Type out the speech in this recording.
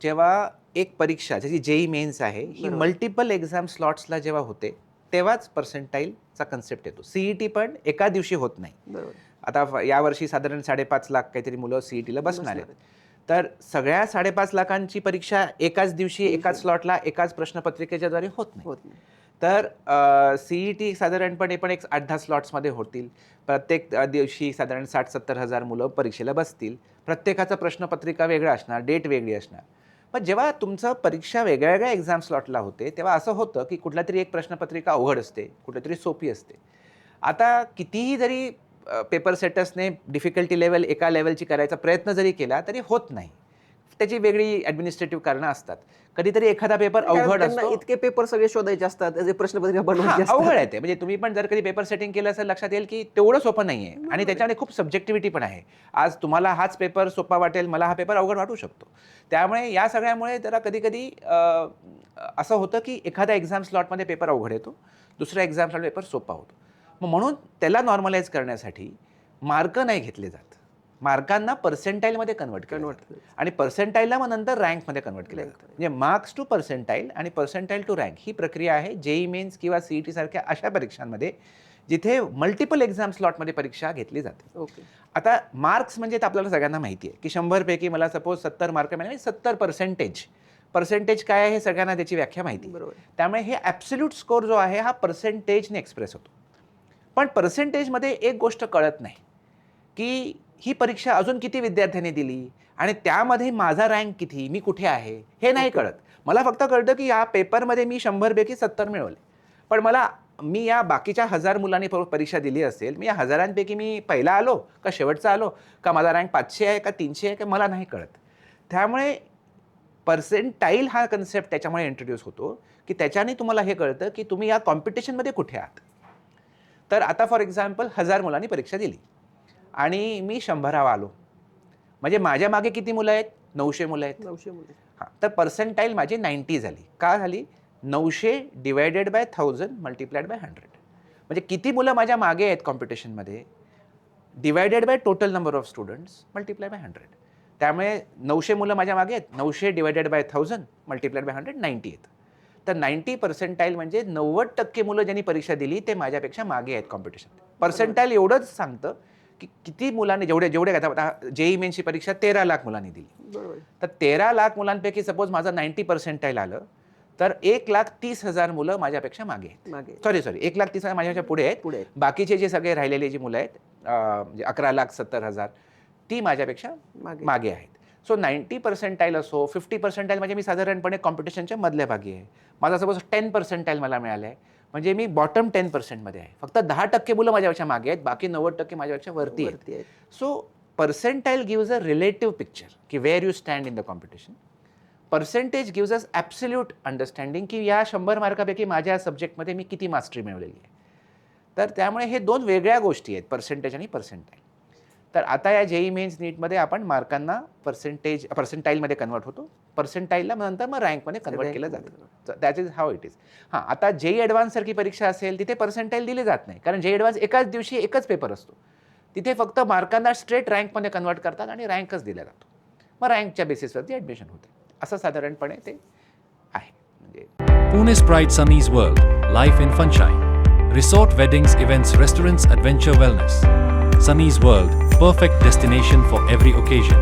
जेव्हा एक परीक्षा जशी जेई मेन्स आहे ही बरोबर. मल्टिपल एक्झाम स्लॉट्सला जेव्हा होते तेव्हाच पर्सेंटाईलचा कन्सेप्ट येतो. सीईटी पण एका दिवशी होत नाही. बरोबर. आता यावर्षी साधारण 5.5 लाख काहीतरी मुलं सीईटीला बसणार आहेत. तर सगळ्या 5.5 लाखांची परीक्षा एकाच दिवशी एकाच स्लॉटला एकाच प्रश्नपत्रिकेच्याद्वारे होत नाही. होत नाही. तर सीईटी साधारणपणे पण एक 8-10 स्लॉट्समध्ये होतील. प्रत्येक दिवशी साधारण 60-70 हजार मुलं परीक्षेला बसतील. प्रत्येकाचं प्रश्नपत्रिका वेगळं असणार, डेट वेगळी असणार. पण जेव्हा तुमचं परीक्षा वेगळ्या वेगळ्या एक्झाम स्लॉटला होते तेव्हा असं होतं की कुठल्या तरी एक प्रश्नपत्रिका अवघड असते, कुठेतरी सोपी असते. आता कितीही जरी पेपर सेटर्सने डिफिकल्टी लेवल एका लेवलची करायचा प्रयत्न जरी केला तरी होत नाही. त्याची वेगळी ॲडमिनिस्ट्रेटिव्ह कारणं असतात. कधीतरी एखादा पेपर अवघड असतो. इतके पेपर सगळे शोधायचे असतात, त्याचे प्रश्नपत्रिका बनवायची असतात. अवघड आहे ते. म्हणजे तुम्ही पण जर कधी पेपर सेटिंग केलं असेल लक्षात येईल की तेवढं सोपं नाही आहे आणि त्याच्यामध्ये खूप सब्जेक्टिव्हिटी पण आहे. आज तुम्हाला हाच पेपर सोपा वाटेल, मला हा पेपर अवघड वाटू शकतो. त्यामुळे या सगळ्यामुळे जरा कधी-कधी असं होतं की एखाद्या एक्झाम स्लॉटमध्ये पेपर अवघड येतो, दुसऱ्या एक्झाम स्लॉट पेपर सोपा होतो. म्हणून त्याला नॉर्मलाइज करण्यासाठी मार्क नाही घेतले जात. मार्कांना पर्सेंटाईलमध्ये कन्वर्ट केलं आणि पर्सेंटाईलला मग नंतर रँकमध्ये कन्वर्ट केलं जातं. म्हणजे मार्क्स टू पर्सेंटाईल आणि पर्सेंटाईल टू रँक ही प्रक्रिया आहे जेई मेन्स किंवा सीईटी सारख्या अशा परीक्षांमध्ये जिथे मल्टिपल एक्झाम स्लॉटमध्ये परीक्षा घेतली जाते. ओके. आता मार्क्स म्हणजे आपल्याला सगळ्यांना माहिती आहे की 100 पैकी मला सपोज 70 मार्क मिळाले, 70%. पर्सेंटेज काय आहे हे सगळ्यांना त्याची व्याख्या माहिती आहे. बरोबर. त्यामुळे हे ॲब्सोल्यूट स्कोर जो आहे हा पर्सेंटेजने एक्सप्रेस होतो. पण पर्सेंटेजमध्ये एक गोष्ट कळत नाही की ही परीक्षा अजून किती विद्यार्थ्यांनी दिली आणि त्यामध्ये माझा रँक किती, मी कुठे आहे हे नाही कळत. मला फक्त कळतं की या पेपरमध्ये मी 100 पैकी 70 मिळवले. पण मी या बाकीच्या 1000 मुलांनी परीक्षा दिली असेल, मी या हजारांपैकी मी पहिला आलो का शेवटचा आलो का माझा रँक 500 आहे का 300 आहे का मला नाही कळत. त्यामुळे पर्सेंटाईल हा कन्सेप्ट त्याच्यामुळे इंट्रोड्यूस होतो की त्याच्याने तुम्हाला हे कळतं की तुम्ही या कॉम्पिटिशनमध्ये कुठे आहात. तर आता फॉर एक्झाम्पल 1000 मुलांनी परीक्षा दिली आणि मी 100वा आलो. म्हणजे माझ्या मागे किती मुलं आहेत? 900 मुलं आहेत. 900 मुलं. हां, तर पर्सेंटाईल माझी 90 झाली. का झाली? 900 डिवायडेड बाय 1000 मल्टिप्लाइड बाय 100. म्हणजे किती मुलं माझ्या मागे आहेत कॉम्पिटिशनमध्ये divided by total number of students multiply by 100. त्यामुळे 900 मुलं माझ्या मागे आहेत. 900 डिवायडेड बाय 1000 मल्टिप्लाइड बाय 100 90 येतं. तर 90 पर्सेंटाईल म्हणजे 90% मुलं ज्यांनी परीक्षा दिली ते माझ्यापेक्षा मागे आहेत कॉम्पिटिशन. पर्सेंटाईल एवढंच सांगतं की किती मुलांनी जेवढे आता जेई मेन्सची परीक्षा 13 लाख मुलांनी दिली. बरोबर. तर 13 लाख मुलांपैकी सपोज माझं 90 पर्सेंटाईल आलं तर 1,30,000 मुलं माझ्यापेक्षा मागे आहेत. सॉरी 1,30,000 माझ्यापेक्षा पुढे आहेत. बाकीचे जे सगळे राहिलेले जी मुलं आहेत म्हणजे 11,70,000 ती माझ्यापेक्षा मागे आहेत. सो 90 पर्सेंटाईल असो 50 पर्सेंटाईल म्हणजे मी साधारणपणे कॉम्पिटिशनच्या मधल्या भागी आहे. माझा सपोज 10 पर्सेंटाईल मला मिळालं आहे म्हणजे मी बॉटम 10% आहे. फक्त 10% मुलं माझ्यापेक्षा मागे आहेत, बाकी 90% माझ्यापेक्षा वरती आहेत. So percentile gives a relative picture की where you stand in the competition. Percentage gives us absolute understanding की या 100 मार्कापैकी माझ्या सब्जेक्टमध्ये मी किती मास्टरी मिळवलेली आहे. तर त्यामुळे हे दोन वेगळ्या गोष्टी आहेत पर्सेंटेज आणि पर्सेंटाईल. तर आता या जेई मेन्स नीटमध्ये आपण मार्कांना पर्सेंटाईलमध्ये कन्वर्ट होतो. पर्सेंटाईलला नंतर मग रँकमध्ये कन्वर्ट केलं जातं. That is how it is. हां, आता जेई ॲडव्हान्स सारखी परीक्षा असेल तिथे पर्सेंटाईल दिली जात नाही कारण जेई ॲडव्हान्स एकाच दिवशी एकच पेपर असतो. तिथे फक्त मार्कांना स्ट्रेट रँकमध्ये कन्वर्ट करतात आणि रँकच दिला जातो. मग रँकच्या बेसिसवरती ॲडमिशन होते. असं साधारणपणे ते आहे. म्हणजे Pune's Pride Sunny's World, Life in Funshine. Resort, weddings, events, restaurants, adventure, wellness. Sunny's World, perfect destination for every occasion.